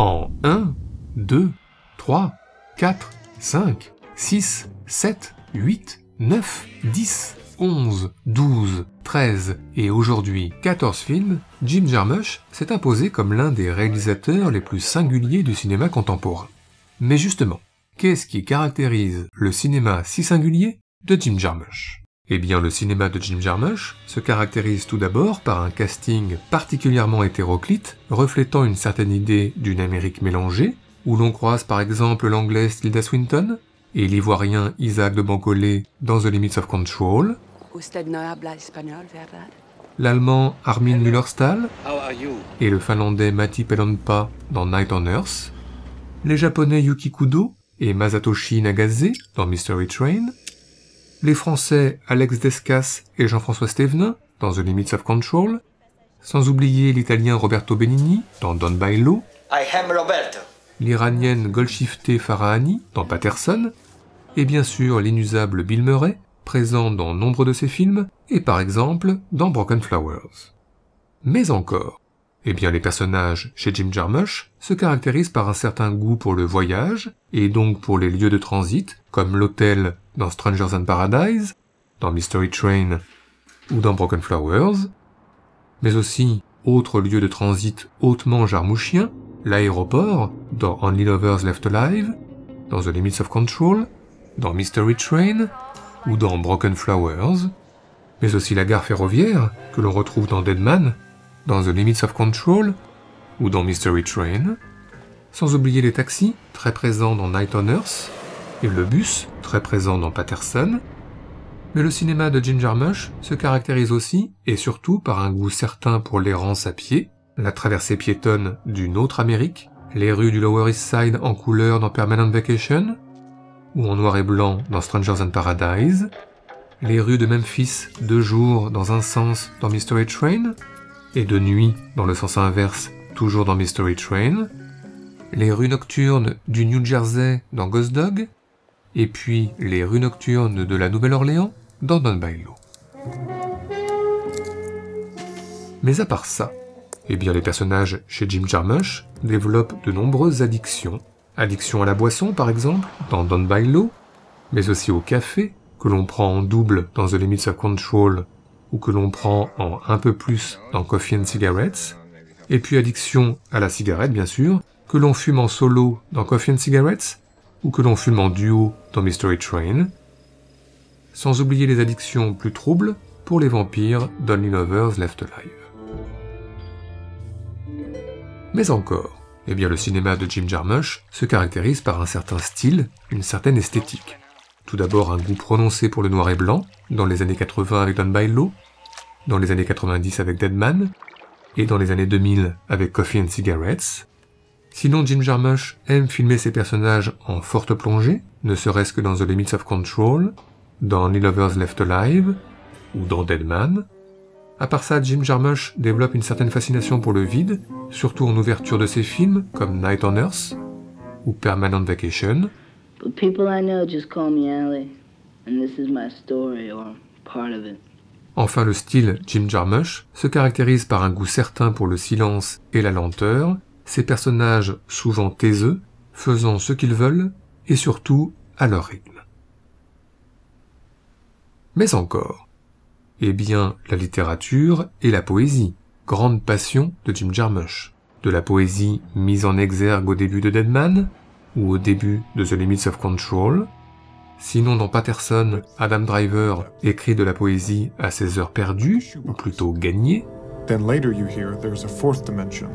en 1, 2, 3, 4, 5, 6, 7, 8, 9, 10, 11, 12, 13 et aujourd'hui 14 films, Jim Jarmusch s'est imposé comme l'un des réalisateurs les plus singuliers du cinéma contemporain. Mais justement, qu'est-ce qui caractérise le cinéma si singulier de Jim Jarmusch ? Eh bien, le cinéma de Jim Jarmusch se caractérise tout d'abord par un casting particulièrement hétéroclite, reflétant une certaine idée d'une Amérique mélangée, où l'on croise par exemple l'anglaise Tilda Swinton et l'ivoirien Isaac de Bancolé dans The Limits of Control, l'allemand Armin Müller-Stahl et le finlandais Matti Pellonpää dans Night on Earth, les japonais Yuki Kudo et Masatoshi Nagase dans Mystery Train, les français Alex Descas et Jean-François Stévenin dans The Limits of Control, sans oublier l'italien Roberto Benigni dans Down by Law, l'iranienne Golshifteh Farahani dans Patterson, et bien sûr l'inusable Bill Murray, présent dans nombre de ses films, et par exemple dans Broken Flowers. Mais encore, eh bien les personnages chez Jim Jarmusch se caractérisent par un certain goût pour le voyage, et donc pour les lieux de transit, comme l'hôtel dans Strangers in Paradise, dans Mystery Train ou dans Broken Flowers, mais aussi autres lieux de transit hautement jarmouchiens, l'aéroport dans Only Lovers Left Alive, dans The Limits of Control, dans Mystery Train ou dans Broken Flowers, mais aussi la gare ferroviaire que l'on retrouve dans Dead Man, dans The Limits of Control ou dans Mystery Train, sans oublier les taxis, très présents dans Night on Earth, et le bus, très présent dans Patterson. Mais le cinéma de Jim Jarmusch se caractérise aussi, et surtout, par un goût certain pour l'errance à pied, la traversée piétonne d'une autre Amérique, les rues du Lower East Side en couleur dans Permanent Vacation, ou en noir et blanc dans Strangers in Paradise, les rues de Memphis de jour dans un sens dans Mystery Train, et de nuit dans le sens inverse toujours dans Mystery Train, les rues nocturnes du New Jersey dans Ghost Dog, et puis les rues nocturnes de la Nouvelle-Orléans dans Down by Law. Mais à part ça, eh bien les personnages chez Jim Jarmusch développent de nombreuses addictions. Addiction à la boisson par exemple, dans Down by Law, mais aussi au café, que l'on prend en double dans The Limits of Control, ou que l'on prend en un peu plus dans Coffee and Cigarettes, et puis addiction à la cigarette bien sûr, que l'on fume en solo dans Coffee and Cigarettes, ou que l'on fume en duo dans Mystery Train, sans oublier les addictions plus troubles pour les vampires d'Only Lovers Left Alive. Mais encore, eh bien le cinéma de Jim Jarmusch se caractérise par un certain style, une certaine esthétique. Tout d'abord un goût prononcé pour le noir et blanc, dans les années 80 avec Down by Law, dans les années 90 avec Dead Man, et dans les années 2000 avec Coffee and Cigarettes. Sinon, Jim Jarmusch aime filmer ses personnages en forte plongée, ne serait-ce que dans The Limits of Control, dans Only Lovers Left Alive, ou dans Dead Man. À part ça, Jim Jarmusch développe une certaine fascination pour le vide, surtout en ouverture de ses films, comme Night on Earth, ou Permanent Vacation. But people I know just call me Allie, and this is my story, or part of it. Enfin, le style Jim Jarmusch se caractérise par un goût certain pour le silence et la lenteur, ses personnages souvent taiseux, faisant ce qu'ils veulent, et surtout à leur rythme. Mais encore, eh bien, la littérature et la poésie, grande passion de Jim Jarmusch. De la poésie mise en exergue au début de Dead Man, ou au début de The Limits of Control. Sinon, dans Patterson, Adam Driver écrit de la poésie à ses heures perdues, ou plutôt gagnées. Then later you hear there's a fourth dimension.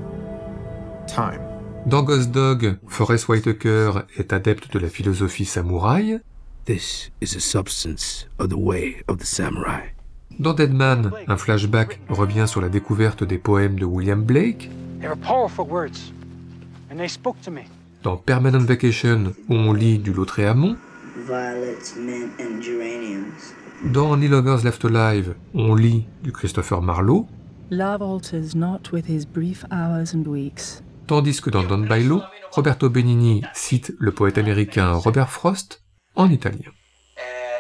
Time. Dans Ghost Dog, Forest Whitaker est adepte de la philosophie samouraï. This is a substance of the way of the samurai. Dans Dead Man, un flashback revient sur la découverte des poèmes de William Blake. They were powerful words, and they spoke to me. Dans Permanent Vacation, où on lit du Lautréamont. Violets, mint, and geraniums. Dans Only Lovers Left Alive, on lit du Christopher Marlowe. Love alters not with his brief hours and weeks. Tandis que dans Down by Law, Roberto Benigni cite le poète américain Robert Frost en italien.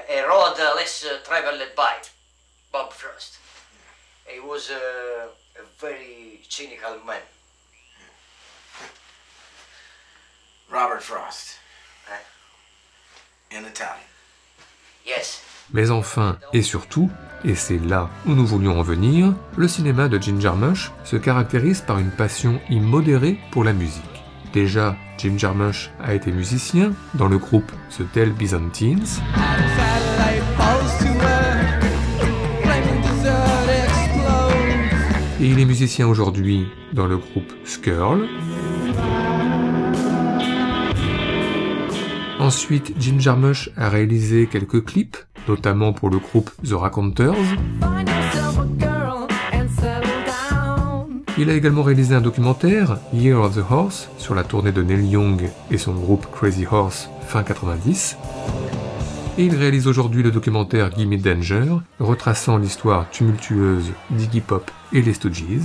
A road less traveled by Bob Frost. He was a very cynical man. Robert Frost. In Italian. Yes. Mais enfin, et surtout, et c'est là où nous voulions en venir, le cinéma de Jim Jarmusch se caractérise par une passion immodérée pour la musique. Déjà, Jim Jarmusch a été musicien dans le groupe The Tale Byzantines, et il est musicien aujourd'hui dans le groupe Skirl. Ensuite, Jim Jarmusch a réalisé quelques clips, notamment pour le groupe The Raconteurs. Il a également réalisé un documentaire, Year of the Horse, sur la tournée de Neil Young et son groupe Crazy Horse fin 90. Et il réalise aujourd'hui le documentaire Gimme Danger, retraçant l'histoire tumultueuse d'Iggy Pop et les Stooges.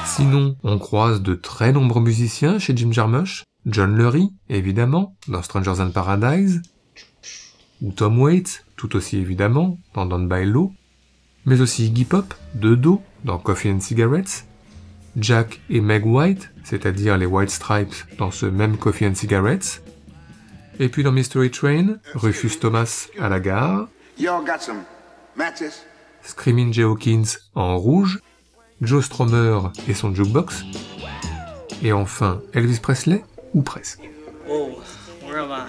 Sinon, on croise de très nombreux musiciens chez Jim Jarmusch, John Lurie, évidemment, dans Strangers in Paradise, ou Tom Waits, tout aussi évidemment, dans Down by Law, mais aussi Iggy Pop, de dos, dans Coffee and Cigarettes, Jack et Meg White, c'est-à-dire les White Stripes dans ce même Coffee and Cigarettes, et puis dans Mystery Train, Rufus Thomas à la gare, Screaming Jay Hawkins en rouge, Joe Strummer et son jukebox, et enfin Elvis Presley, ou presque. Oh, where am I?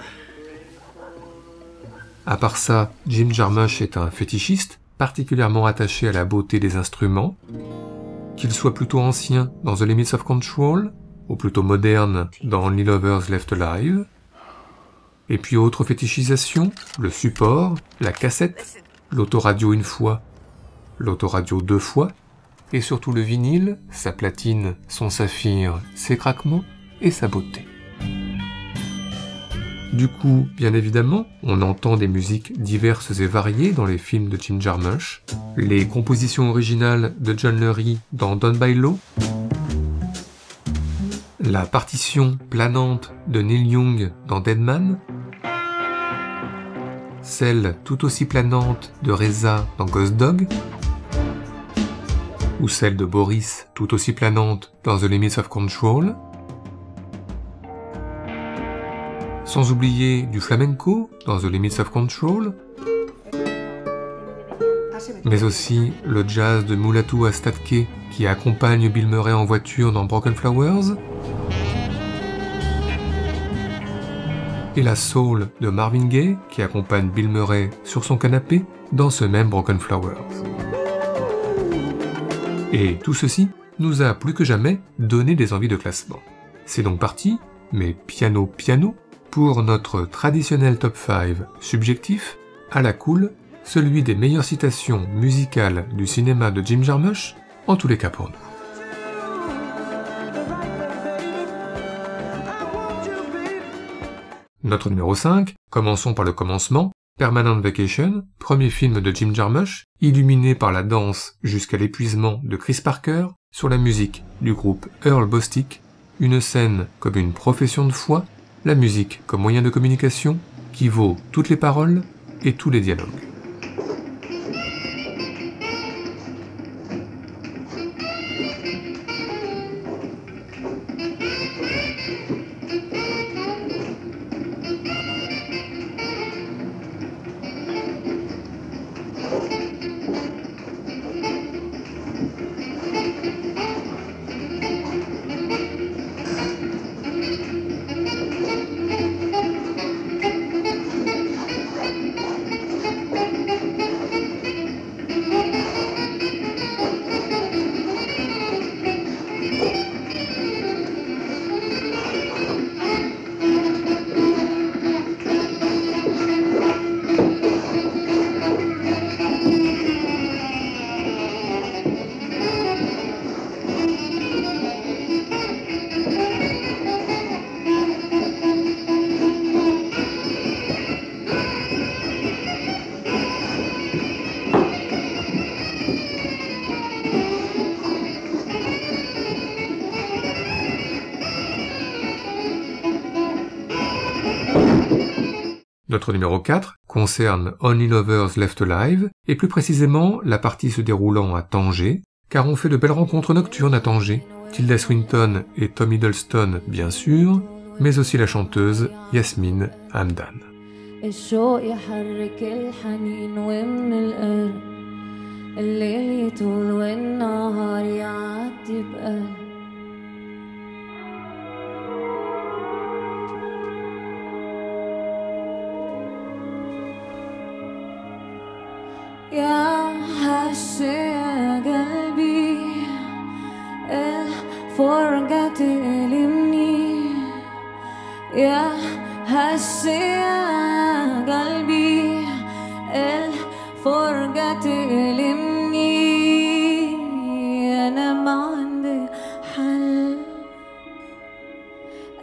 À part ça, Jim Jarmusch est un fétichiste, particulièrement attaché à la beauté des instruments, qu'il soit plutôt ancien dans The Limits of Control, ou plutôt moderne dans Only Lovers Left Alive. Et puis autre fétichisation, le support, la cassette, l'autoradio une fois, l'autoradio deux fois, et surtout le vinyle, sa platine, son saphir, ses craquements et sa beauté. Du coup, bien évidemment, on entend des musiques diverses et variées dans les films de Jim Jarmusch, les compositions originales de John Lurie dans Down by Law, la partition planante de Neil Young dans Dead Man, celle tout aussi planante de Reza dans Ghost Dog, ou celle de Boris tout aussi planante dans The Limits of Control, sans oublier du flamenco dans The Limits of Control, mais aussi le jazz de Mulatu Astatke qui accompagne Bill Murray en voiture dans Broken Flowers, et la soul de Marvin Gaye qui accompagne Bill Murray sur son canapé dans ce même Broken Flowers. Et tout ceci nous a plus que jamais donné des envies de classement. C'est donc parti, mais piano, pour notre traditionnel top 5 subjectif, à la cool, celui des meilleures citations musicales du cinéma de Jim Jarmusch, en tous les cas pour nous. Notre numéro 5, commençons par le commencement, Permanent Vacation, premier film de Jim Jarmusch, illuminé par la danse jusqu'à l'épuisement de Chris Parker, sur la musique du groupe Earl Bostic, une scène comme une profession de foi, la musique comme moyen de communication, qui vaut toutes les paroles et tous les dialogues. Notre numéro 4 concerne Only Lovers Left Alive, et plus précisément la partie se déroulant à Tanger, car on fait de belles rencontres nocturnes à Tanger, Tilda Swinton et Tom Hiddleston bien sûr, mais aussi la chanteuse Yasmine Hamdan. الشوق يحرك الحنين ومن القلب الليل يطول والنهار يعدي بقلب يا هشي يا قلبي الفرقة تألمني يا هشي يا قلبي الفرقة تألمني أنا ما عندي حل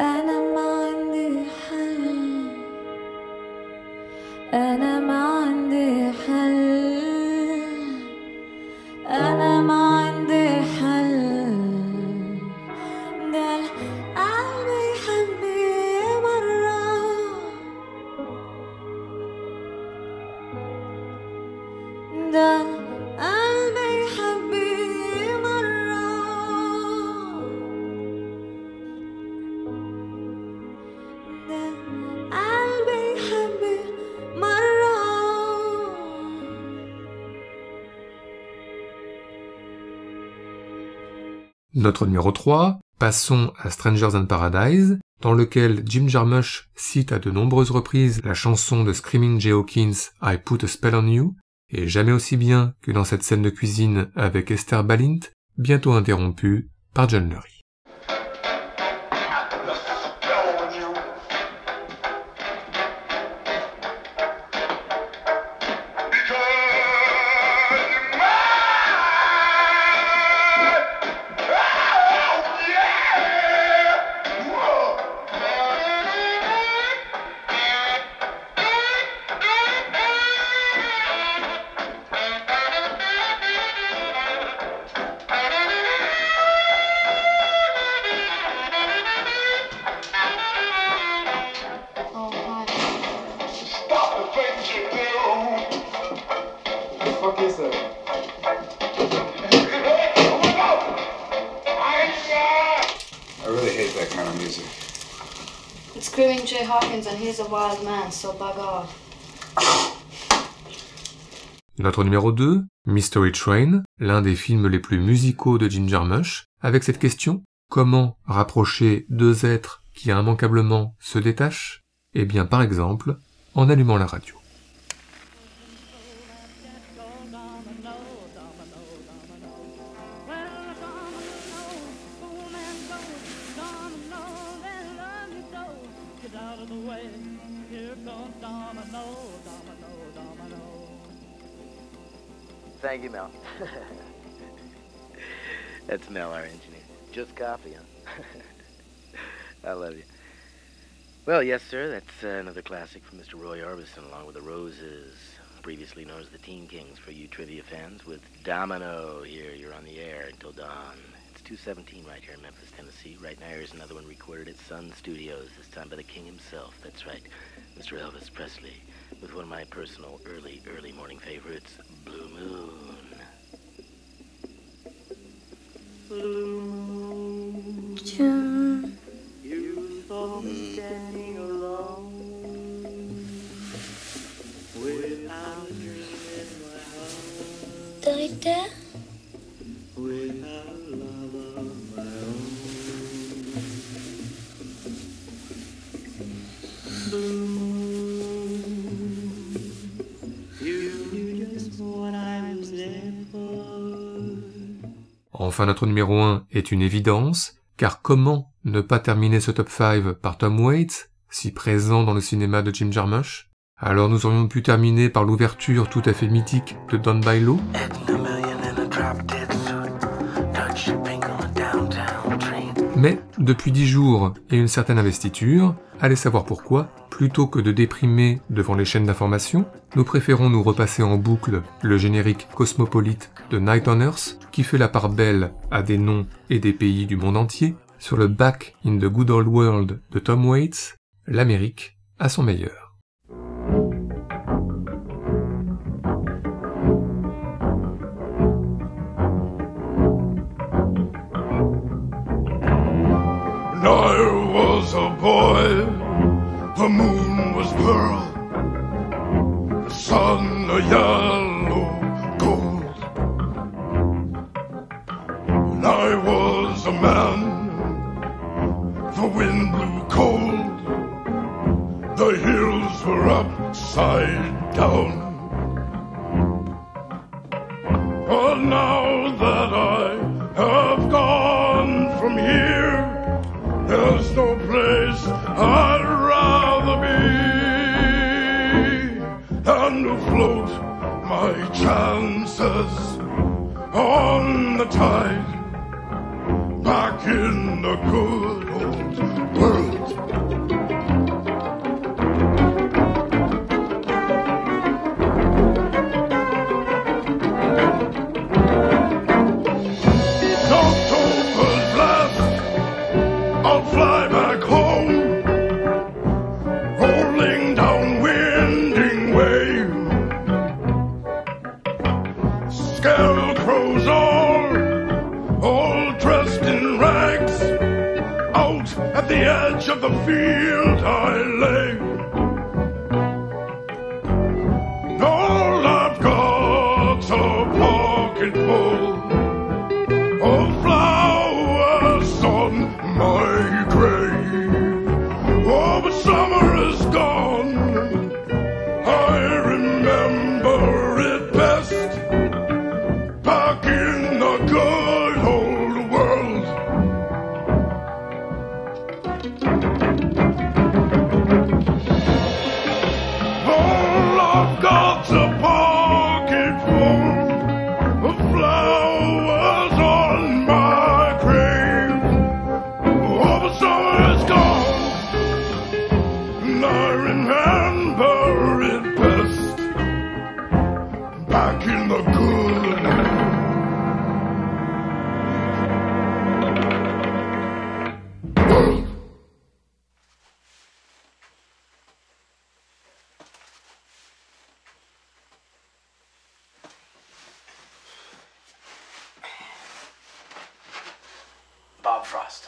أنا ما عندي حل أنا ما عندي حل أنا ما عندي حل ده القلب يحبني مرة ده القلب يحبني مرة ده القلب يحبني مرة. Notre numéro 3, passons à Strangers in Paradise, dans lequel Jim Jarmusch cite à de nombreuses reprises la chanson de Screaming Jay Hawkins I Put a Spell on You, et jamais aussi bien que dans cette scène de cuisine avec Esther Balint, bientôt interrompue par John Lurie. I really hate that kind of music. It's Screaming Jay Hawkins and he's a wild man, so bug off. Notre numéro 2, Mystery Train, l'un des films les plus musicaux de Jim Jarmusch, avec cette question, comment rapprocher deux êtres qui immanquablement se détachent? Eh bien par exemple, en allumant la radio. Thank you, Mel. That's Mel, our engineer. Just coffee, huh? I love you. Well, yes, sir, that's another classic from Mr. Roy Orbison, along with the Roses, previously known as the Teen Kings for you trivia fans, with Domino here. You're on the air until dawn. It's 2:17 right here in Memphis, Tennessee. Right now, here's another one recorded at Sun Studios, this time by the king himself. That's right, Mr. Elvis Presley, with one of my personal early morning favorites, Blue Moon. Blue moon, June. You saw me standing alone, without a dream in my heart, T'as été? without love of my own. Blue moon, you knew just what I was there for. Enfin, notre numéro 1 est une évidence, car comment ne pas terminer ce top 5 par Tom Waits, si présent dans le cinéma de Jim Jarmusch? Alors nous aurions pu terminer par l'ouverture tout à fait mythique de Down by Law. Mais depuis 10 jours et une certaine investiture, allez savoir pourquoi, plutôt que de déprimer devant les chaînes d'information, nous préférons nous repasser en boucle le générique cosmopolite de Night on Earth, qui fait la part belle à des noms et des pays du monde entier, sur le Back in the Good Old World de Tom Waits, l'Amérique à son meilleur. boy, the moon was pearl, the sun a yellow gold. When I was a man, the wind blew cold, the hills were upside down. But now that I have gone from here, there's no place I'd rather be than to float my chances on the tide back in the good old world. October's blast, I'll fly back home, rolling down winding wave. Scarecrows all dressed in rags, out at the edge of the field I lay. All I've got's a pocket full of flowers on my grave. Oh, but summer is gone, I remember it best back in the good old world. All I've got's a pocket full of flowers on my grave. Oh, but summer is gone, and I remember it best back in the good world. Bob Frost.